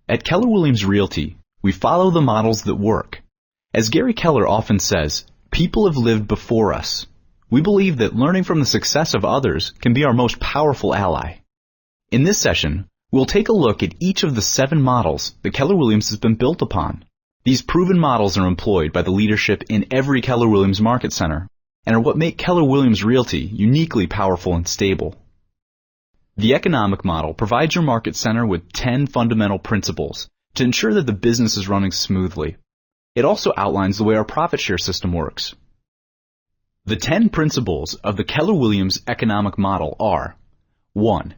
At Keller Williams Realty, we follow the models that work. As Gary Keller often says, people have lived before us. We believe that learning from the success of others can be our most powerful ally. In this session, we'll take a look at each of the 7 models that Keller Williams has been built upon. These proven models are employed by the leadership in every Keller Williams Market Center and are what make Keller Williams Realty uniquely powerful and stable. The economic model provides your market center with 10 fundamental principles to ensure that the business is running smoothly. It also outlines the way our profit share system works. The 10 principles of the Keller Williams economic model are: 1.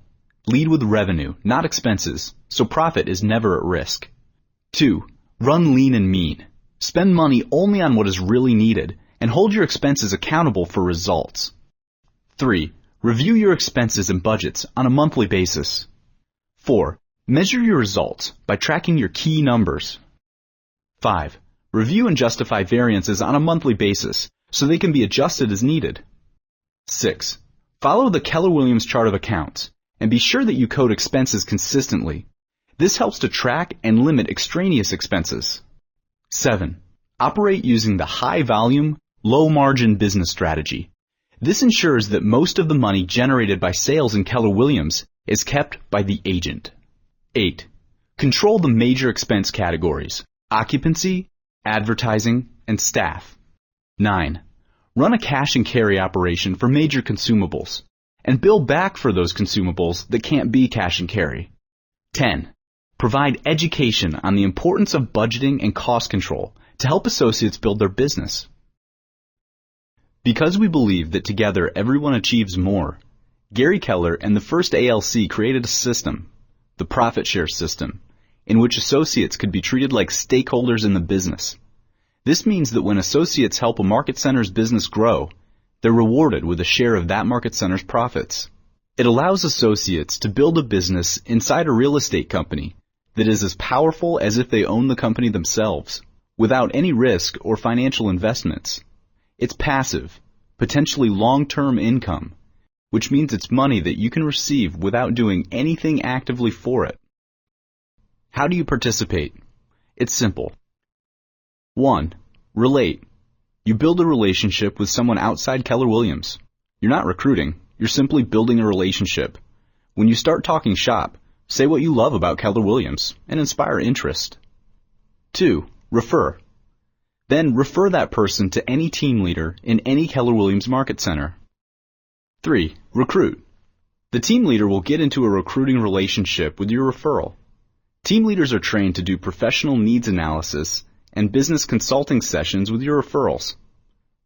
Lead with revenue, not expenses, so profit is never at risk. 2. Run lean and mean. Spend money only on what is really needed and hold your expenses accountable for results. 3. Review your expenses and budgets on a monthly basis. 4. Measure your results by tracking your key numbers. 5. Review and justify variances on a monthly basis so they can be adjusted as needed. 6. Follow the Keller Williams chart of accounts and be sure that you code expenses consistently. This helps to track and limit extraneous expenses. 7. Operate using the high volume, low margin business strategy. This ensures that most of the money generated by sales in Keller Williams is kept by the agent. 8. Control the major expense categories: occupancy, advertising, and staff. 9. Run a cash and carry operation for major consumables and bill back for those consumables that can't be cash and carry. 10. Provide education on the importance of budgeting and cost control to help associates build their business. Because we believe that together everyone achieves more, Gary Keller and the first ALC created a system, the profit share system, in which associates could be treated like stakeholders in the business. This means that when associates help a market center's business grow, they're rewarded with a share of that market center's profits. It allows associates to build a business inside a real estate company that is as powerful as if they own the company themselves, without any risk or financial investments. It's passive, potentially long-term income, which means it's money that you can receive without doing anything actively for it. How do you participate? It's simple. 1. Relate. You build a relationship with someone outside Keller Williams. You're not recruiting, you're simply building a relationship. When you start talking shop, say what you love about Keller Williams and inspire interest. 2. Refer. Then refer that person to any team leader in any Keller Williams Market Center. 3. Recruit. The team leader will get into a recruiting relationship with your referral. Team leaders are trained to do professional needs analysis and business consulting sessions with your referrals.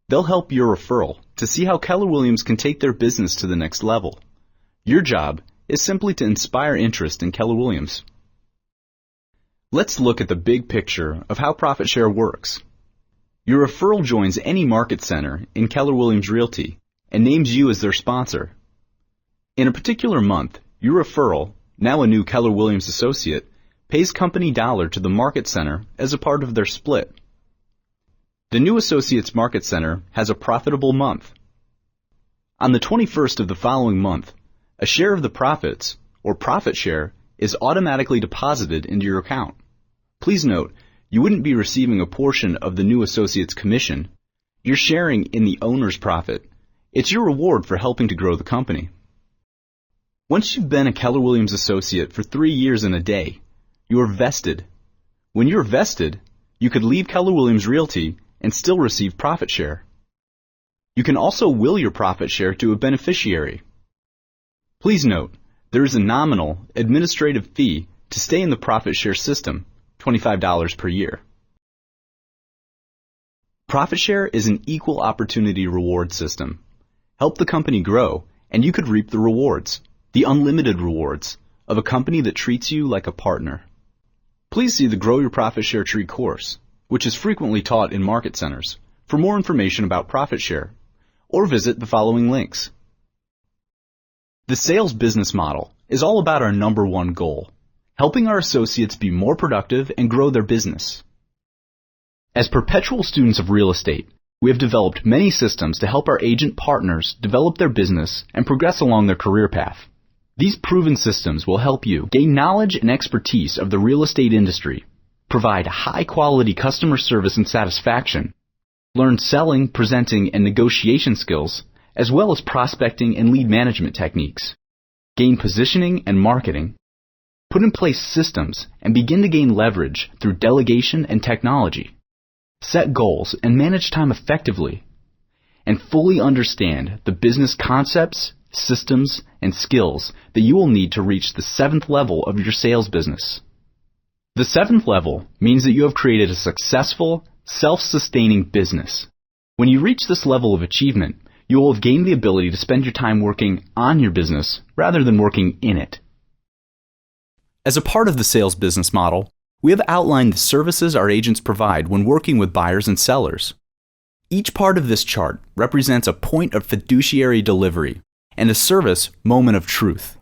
They'll help your referral to see how Keller Williams can take their business to the next level. Your job is simply to inspire interest in Keller Williams. Let's look at the big picture of how profit share works. Your referral joins any market center in Keller Williams Realty and names you as their sponsor. In a particular month, your referral, now a new Keller Williams associate, pays company dollar to the market center as a part of their split. The new associate's market center has a profitable month. On the 21st of the following month, a share of the profits, or profit share, is automatically deposited into your account. Please note, you wouldn't be receiving a portion of the new associate's commission. You're sharing in the owner's profit. It's your reward for helping to grow the company. Once you've been a Keller Williams associate for 3 years and a day, you're vested. When you're vested, you could leave Keller Williams Realty and still receive profit share. You can also will your profit share to a beneficiary. Please note, there is a nominal administrative fee to stay in the profit share system, $25 per year. Profit share is an equal opportunity reward system. Help the company grow, and you could reap the rewards, the unlimited rewards, of a company that treats you like a partner. Please see the Grow Your Profit Share Tree course, which is frequently taught in market centers, for more information about profit share, or visit the following links. The sales business model is all about our number one goal, helping our associates be more productive and grow their business. As perpetual students of real estate, we have developed many systems to help our agent partners develop their business and progress along their career path. These proven systems will help you gain knowledge and expertise of the real estate industry, provide high-quality customer service and satisfaction, learn selling, presenting, and negotiation skills, as well as prospecting and lead management techniques, gain positioning and marketing, put in place systems, and begin to gain leverage through delegation and technology, set goals and manage time effectively, and fully understand the business concepts, systems, and skills that you will need to reach the 7th level of your sales business. The 7th level means that you have created a successful, self-sustaining business. When you reach this level of achievement, you will have gained the ability to spend your time working on your business rather than working in it. As a part of the sales business model, we have outlined the services our agents provide when working with buyers and sellers. Each part of this chart represents a point of fiduciary delivery and a service moment of truth.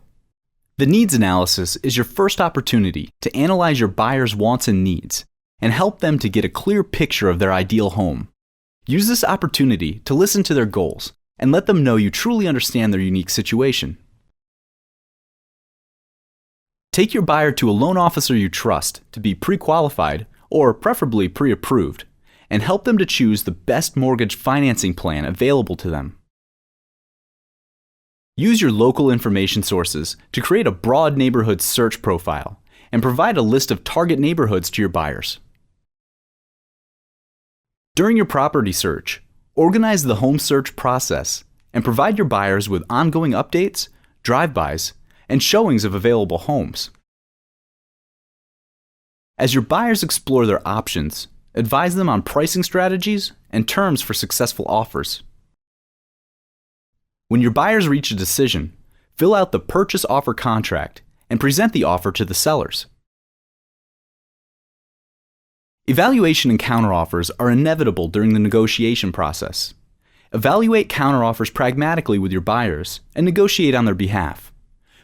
The needs analysis is your first opportunity to analyze your buyer's wants and needs and help them to get a clear picture of their ideal home. Use this opportunity to listen to their goals and let them know you truly understand their unique situation. Take your buyer to a loan officer you trust to be pre-qualified or preferably pre-approved and help them to choose the best mortgage financing plan available to them. Use your local information sources to create a broad neighborhood search profile and provide a list of target neighborhoods to your buyers. During your property search, organize the home search process and provide your buyers with ongoing updates, drive-bys, and showings of available homes. As your buyers explore their options, advise them on pricing strategies and terms for successful offers. When your buyers reach a decision, fill out the purchase offer contract and present the offer to the sellers. Evaluation and counteroffers are inevitable during the negotiation process. Evaluate counteroffers pragmatically with your buyers and negotiate on their behalf.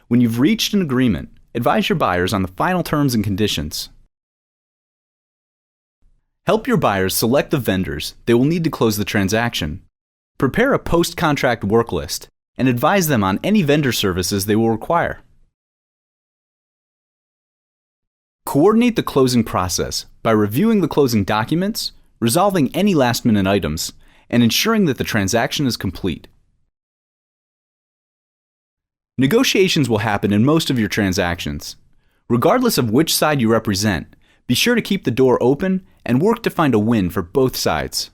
When you've reached an agreement, advise your buyers on the final terms and conditions. Help your buyers select the vendors they will need to close the transaction. Prepare a post-contract work list and advise them on any vendor services they will require. Coordinate the closing process by reviewing the closing documents, resolving any last-minute items, and ensuring that the transaction is complete. Negotiations will happen in most of your transactions. Regardless of which side you represent, be sure to keep the door open and work to find a win for both sides.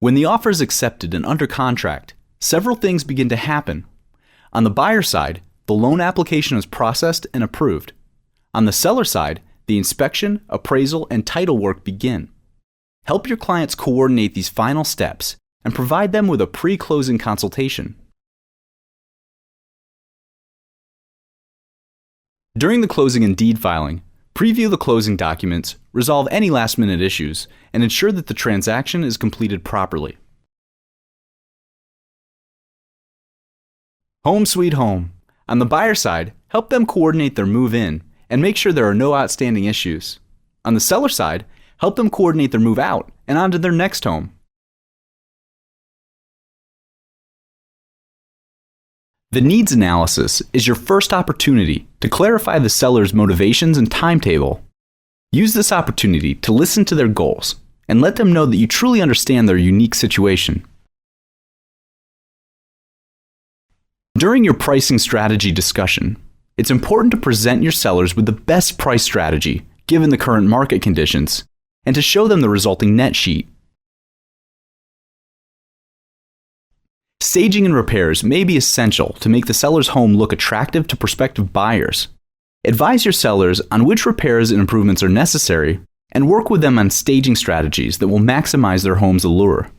When the offer is accepted and under contract, several things begin to happen. On the buyer side, the loan application is processed and approved. On the seller side, the inspection, appraisal, and title work begin. Help your clients coordinate these final steps and provide them with a pre-closing consultation. During the closing and deed filing, preview the closing documents, resolve any last-minute issues, and ensure that the transaction is completed properly. Home sweet home. On the buyer side, help them coordinate their move-in and make sure there are no outstanding issues. On the seller side, help them coordinate their move-out and on to their next home. The needs analysis is your first opportunity to clarify the seller's motivations and timetable. Use this opportunity to listen to their goals and let them know that you truly understand their unique situation. During your pricing strategy discussion, it's important to present your sellers with the best price strategy given the current market conditions and to show them the resulting net sheet. Staging and repairs may be essential to make the seller's home look attractive to prospective buyers. Advise your sellers on which repairs and improvements are necessary and work with them on staging strategies that will maximize their home's allure.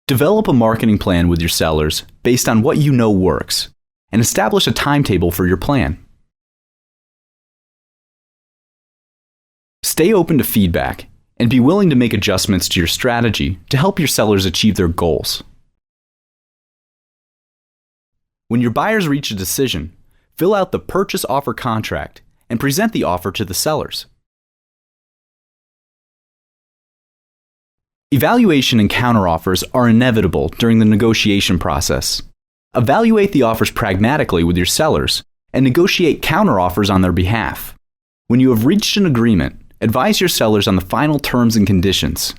Develop a marketing plan with your sellers based on what you know works and establish a timetable for your plan. Stay open to feedback and be willing to make adjustments to your strategy to help your sellers achieve their goals. When your buyers reach a decision, fill out the purchase offer contract and present the offer to the sellers. Evaluation and counteroffers are inevitable during the negotiation process. Evaluate the offers pragmatically with your sellers and negotiate counteroffers on their behalf. When you have reached an agreement, advise your sellers on the final terms and conditions.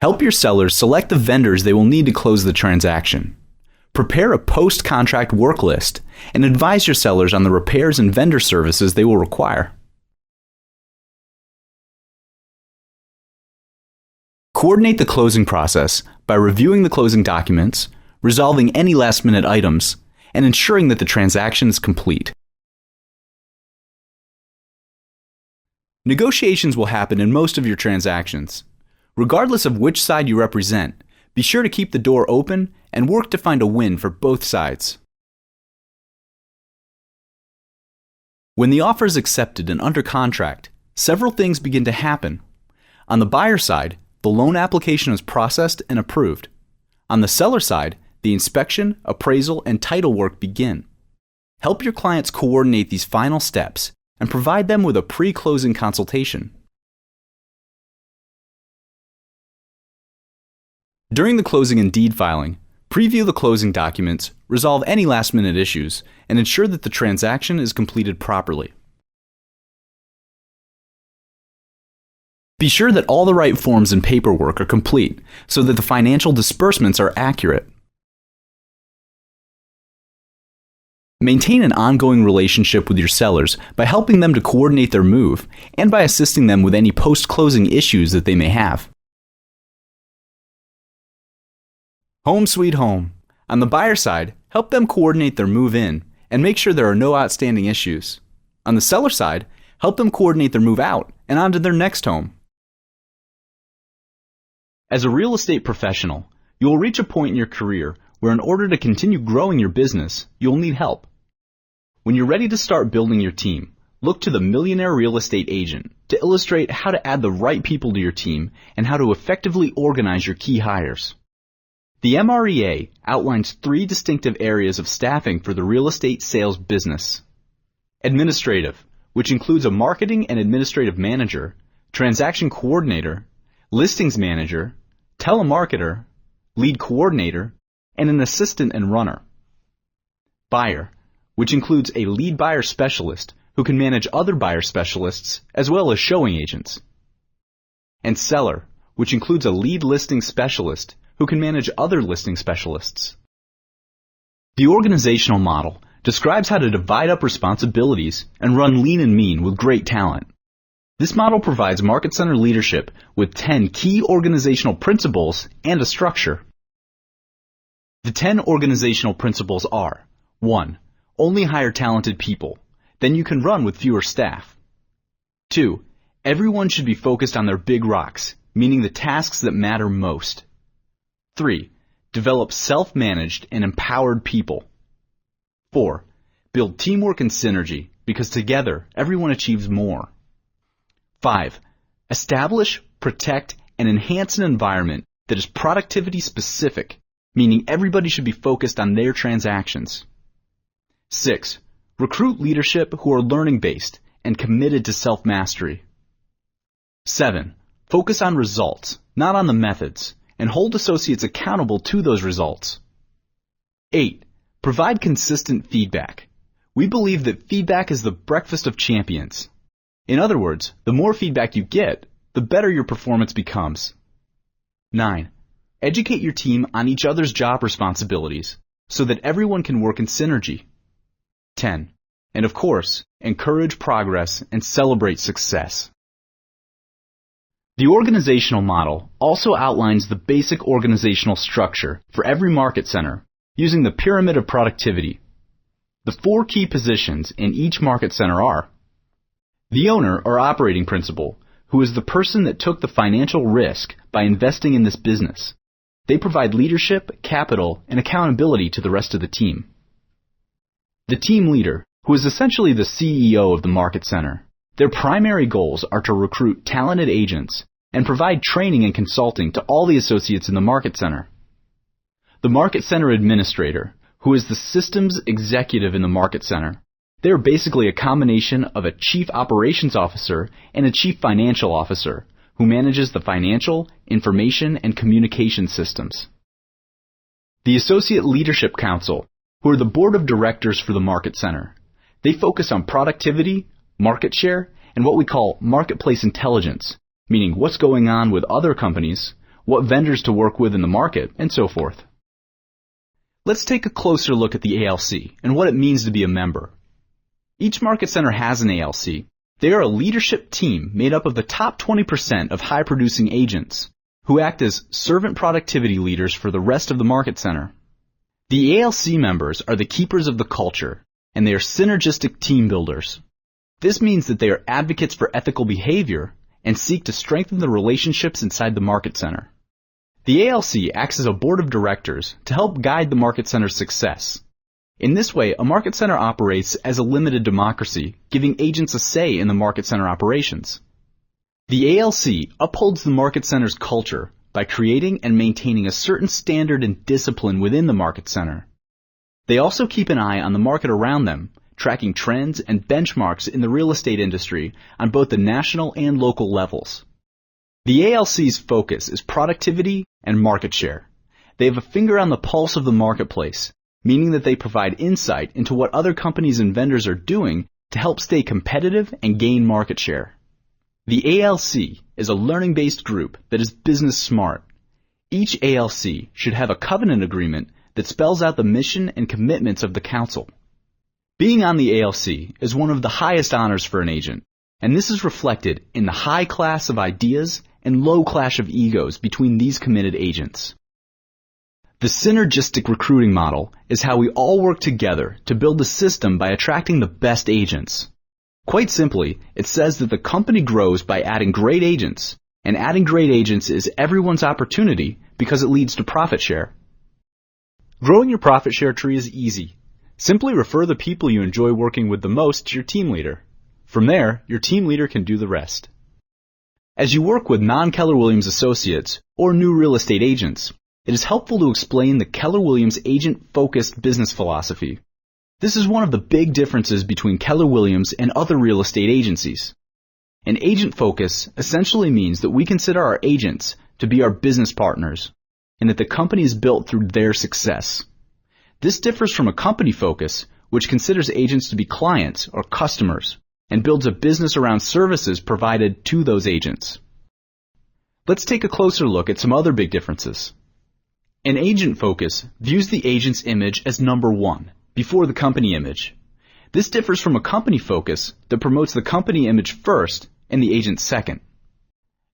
Help your sellers select the vendors they will need to close the transaction. Prepare a post-contract work list and advise your sellers on the repairs and vendor services they will require. Coordinate the closing process by reviewing the closing documents, resolving any last-minute items, and ensuring that the transaction is complete. Negotiations will happen in most of your transactions. Regardless of which side you represent, be sure to keep the door open and work to find a win for both sides. When the offer is accepted and under contract, several things begin to happen. On the buyer side, the loan application is processed and approved. On the seller side, the inspection, appraisal, and title work begin. Help your clients coordinate these final steps and provide them with a pre-closing consultation. During the closing and deed filing, preview the closing documents, resolve any last-minute issues, and ensure that the transaction is completed properly. Be sure that all the right forms and paperwork are complete so that the financial disbursements are accurate. Maintain an ongoing relationship with your sellers by helping them to coordinate their move and by assisting them with any post-closing issues that they may have. Home sweet home. On the buyer side, help them coordinate their move in and make sure there are no outstanding issues. On the seller side, help them coordinate their move out and on to their next home. As a real estate professional, you will reach a point in your career where in order to continue growing your business, you'll need help. When you're ready to start building your team, look to the Millionaire Real Estate Agent to illustrate how to add the right people to your team and how to effectively organize your key hires. The MREA outlines 3 distinctive areas of staffing for the real estate sales business. Administrative, which includes a marketing and administrative manager, transaction coordinator, listings manager, telemarketer, lead coordinator, and an assistant and runner. Buyer, which includes a lead buyer specialist who can manage other buyer specialists as well as showing agents. And seller, which includes a lead listing specialist who can manage other listing specialists. The organizational model describes how to divide up responsibilities and run lean and mean with great talent. This model provides Market Center leadership with 10 key organizational principles and a structure. The 10 organizational principles are: 1. Only hire talented people. Then you can run with fewer staff. 2. Everyone should be focused on their big rocks, meaning the tasks that matter most. 3. Develop self-managed and empowered people. 4. Build teamwork and synergy, because together everyone achieves more. 5. Establish, protect, and enhance an environment that is productivity specific, meaning everybody should be focused on their transactions. 6. Recruit leadership who are learning-based and committed to self-mastery. 7. Focus on results, not on the methods, and hold associates accountable to those results. 8. Provide consistent feedback. We believe that feedback is the breakfast of champions. In other words, the more feedback you get, the better your performance becomes. 9. Educate your team on each other's job responsibilities so that everyone can work in synergy. 10. And of course, encourage progress and celebrate success. The organizational model also outlines the basic organizational structure for every market center using the pyramid of productivity. The 4 key positions in each market center are: the owner or operating principal, who is the person that took the financial risk by investing in this business. They provide leadership, capital, and accountability to the rest of the team. The team leader, who is essentially the CEO of the market center. Their primary goals are to recruit talented agents and provide training and consulting to all the associates in the market center. The market center administrator, who is the systems executive in the market center. They are basically a combination of a chief operations officer and a chief financial officer who manages the financial, information, and communication systems. The Associate Leadership Council, who are the board of directors for the Market Center. They focus on productivity, market share, and what we call marketplace intelligence, meaning what's going on with other companies, what vendors to work with in the market, and so forth. Let's take a closer look at the ALC and what it means to be a member. Each Market Center has an ALC. They are a leadership team made up of the top 20% of high-producing agents who act as servant productivity leaders for the rest of the Market Center. The ALC members are the keepers of the culture, and they are synergistic team builders. This means that they are advocates for ethical behavior and seek to strengthen the relationships inside the Market Center. The ALC acts as a board of directors to help guide the Market Center's success. In this way, a Market Center operates as a limited democracy, giving agents a say in the Market Center operations. The ALC upholds the Market Center's culture by creating and maintaining a certain standard and discipline within the Market Center. They also keep an eye on the market around them, tracking trends and benchmarks in the real estate industry on both the national and local levels. The ALC's focus is productivity and market share. They have a finger on the pulse of the marketplace, meaning that they provide insight into what other companies and vendors are doing to help stay competitive and gain market share. The ALC is a learning-based group that is business smart. Each ALC should have a covenant agreement that spells out the mission and commitments of the council. Being on the ALC is one of the highest honors for an agent, and this is reflected in the high class of ideas and low clash of egos between these committed agents. The synergistic recruiting model is how we all work together to build a system by attracting the best agents. Quite simply, it says that the company grows by adding great agents, and adding great agents is everyone's opportunity because it leads to profit share. Growing your profit share tree is easy. Simply refer the people you enjoy working with the most to your team leader. From there, your team leader can do the rest. As you work with non-Keller Williams associates or new real estate agents, it is helpful to explain the Keller Williams agent-focused business philosophy. This is one of the big differences between Keller Williams and other real estate agencies. An agent focus essentially means that we consider our agents to be our business partners, and that the company is built through their success. This differs from a company focus, which considers agents to be clients or customers, and builds a business around services provided to those agents. Let's take a closer look at some other big differences. An agent focus views the agent's image as number one, before the company image. This differs from a company focus that promotes the company image first and the agent second.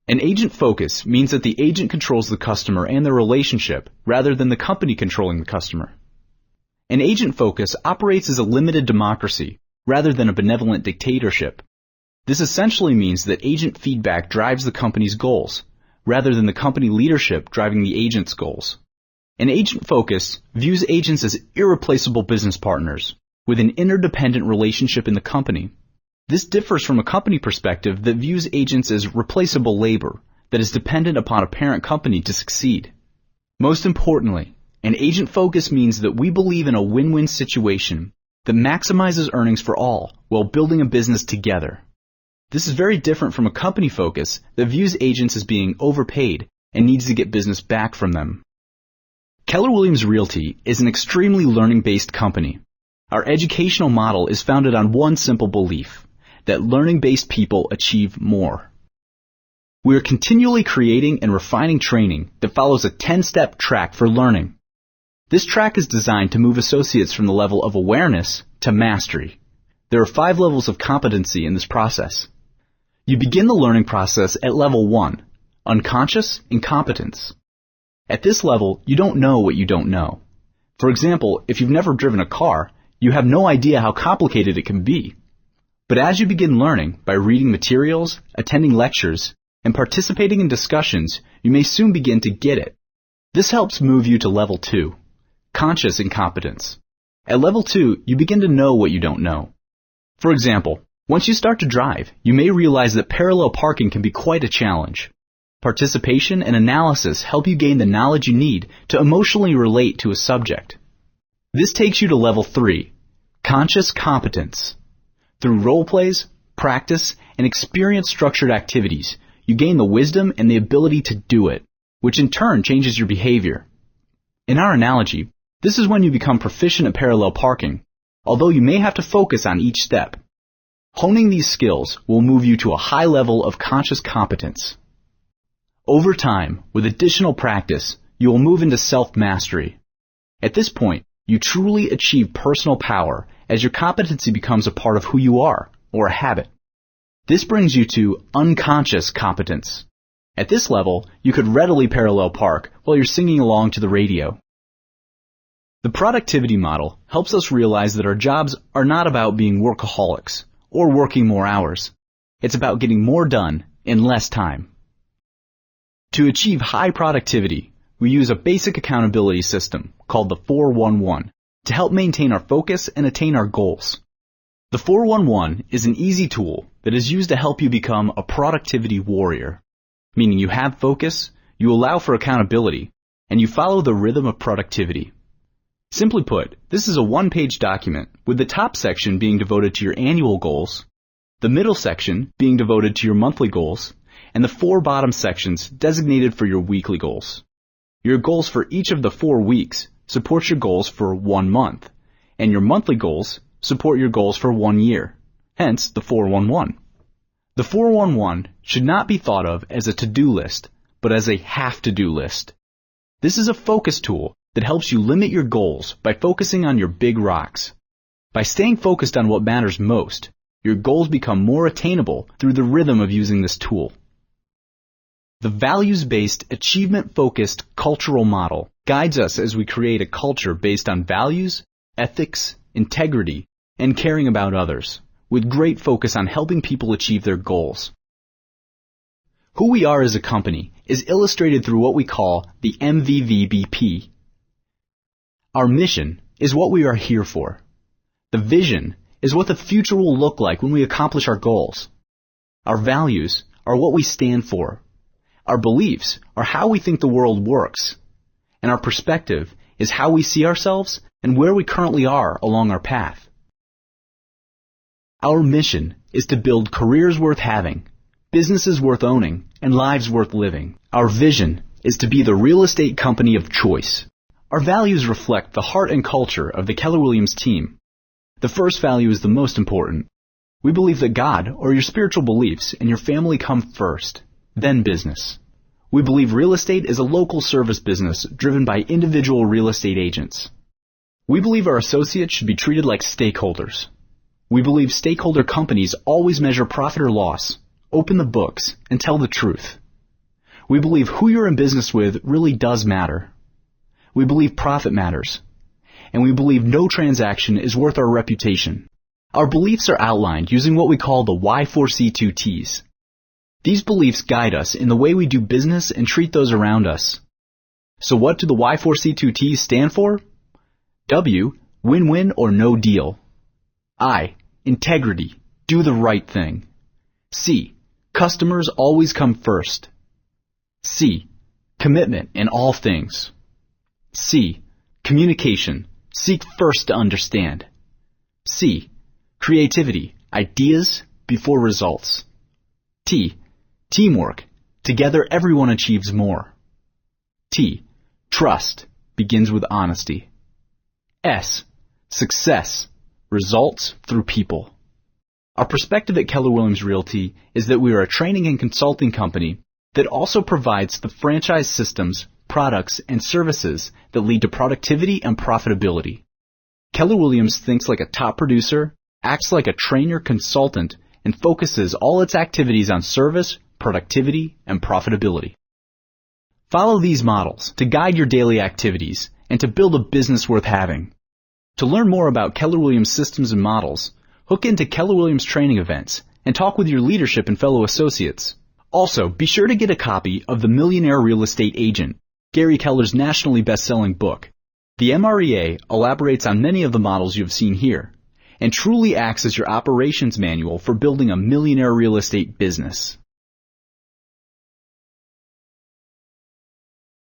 An agent focus means that the agent controls the customer and their relationship rather than the company controlling the customer. An agent focus operates as a limited democracy rather than a benevolent dictatorship. This essentially means that agent feedback drives the company's goals rather than the company leadership driving the agent's goals. An agent focus views agents as irreplaceable business partners with an interdependent relationship in the company. This differs from a company perspective that views agents as replaceable labor that is dependent upon a parent company to succeed. Most importantly, an agent focus means that we believe in a win-win situation that maximizes earnings for all while building a business together. This is very different from a company focus that views agents as being overpaid and needs to get business back from them. Keller Williams Realty is an extremely learning-based company. Our educational model is founded on one simple belief, that learning-based people achieve more. We are continually creating and refining training that follows a 10-step track for learning. This track is designed to move associates from the level of awareness to mastery. There are 5 levels of competency in this process. You begin the learning process at level 1, unconscious incompetence. At this level, you don't know what you don't know. For example, if you've never driven a car, you have no idea how complicated it can be. But as you begin learning by reading materials, attending lectures, and participating in discussions, you may soon begin to get it. This helps move you to level 2, conscious incompetence. At level 2, you begin to know what you don't know. For example, once you start to drive, you may realize that parallel parking can be quite a challenge. Participation and analysis help you gain the knowledge you need to emotionally relate to a subject. This takes you to level 3, conscious competence. Through role plays, practice, and experience-structured activities, you gain the wisdom and the ability to do it, which in turn changes your behavior. In our analogy, this is when you become proficient at parallel parking, although you may have to focus on each step. Honing these skills will move you to a high level of conscious competence. Over time, with additional practice, you will move into self-mastery. At this point, you truly achieve personal power as your competency becomes a part of who you are, or a habit. This brings you to unconscious competence. At this level, you could readily parallel park while you're singing along to the radio. The productivity model helps us realize that our jobs are not about being workaholics or working more hours. It's about getting more done in less time. To achieve high productivity, we use a basic accountability system called the 411 to help maintain our focus and attain our goals. The 411 is an easy tool that is used to help you become a productivity warrior, meaning you have focus, you allow for accountability, and you follow the rhythm of productivity. Simply put, this is a one-page document with the top section being devoted to your annual goals, the middle section being devoted to your monthly goals, and the 4 bottom sections designated for your weekly goals. Your goals for each of the 4 weeks support your goals for 1 month, and your monthly goals support your goals for 1 year, hence the 411. The 411 should not be thought of as a to-do list, but as a have-to-do list. This is a focus tool that helps you limit your goals by focusing on your big rocks. By staying focused on what matters most, your goals become more attainable through the rhythm of using this tool. The values-based, achievement-focused cultural model guides us as we create a culture based on values, ethics, integrity, and caring about others, with great focus on helping people achieve their goals. Who we are as a company is illustrated through what we call the MVVBP. Our mission is what we are here for. The vision is what the future will look like when we accomplish our goals. Our values are what we stand for. Our beliefs are how we think the world works. And our perspective is how we see ourselves and where we currently are along our path. Our mission is to build careers worth having, businesses worth owning, and lives worth living. Our vision is to be the real estate company of choice. Our values reflect the heart and culture of the Keller Williams team. The first value is the most important. We believe that God, or your spiritual beliefs, and your family come first, then business. We believe real estate is a local service business driven by individual real estate agents. We believe our associates should be treated like stakeholders. We believe stakeholder companies always measure profit or loss, open the books, and tell the truth. We believe who you're in business with really does matter. We believe profit matters. And we believe no transaction is worth our reputation. Our beliefs are outlined using what we call the Y4C2Ts. These beliefs guide us in the way we do business and treat those around us. So what do the Y4C2Ts stand for? W, win-win or no deal. I, integrity, do the right thing. C, customers always come first. C, commitment in all things. C, communication, seek first to understand. C, creativity, ideas before results. T, teamwork, together everyone achieves more. T, trust, begins with honesty. S, success, results through people. Our perspective at Keller Williams Realty is that we are a training and consulting company that also provides the franchise systems, products, and services that lead to productivity and profitability. Keller Williams thinks like a top producer, acts like a trainer consultant, and focuses all its activities on service, productivity, and profitability. Follow these models to guide your daily activities and to build a business worth having. To learn more about Keller Williams systems and models, hook into Keller Williams training events and talk with your leadership and fellow associates. Also, be sure to get a copy of The Millionaire Real Estate Agent, Gary Keller's nationally best-selling book. The MREA elaborates on many of the models you have seen here and truly acts as your operations manual for building a millionaire real estate business.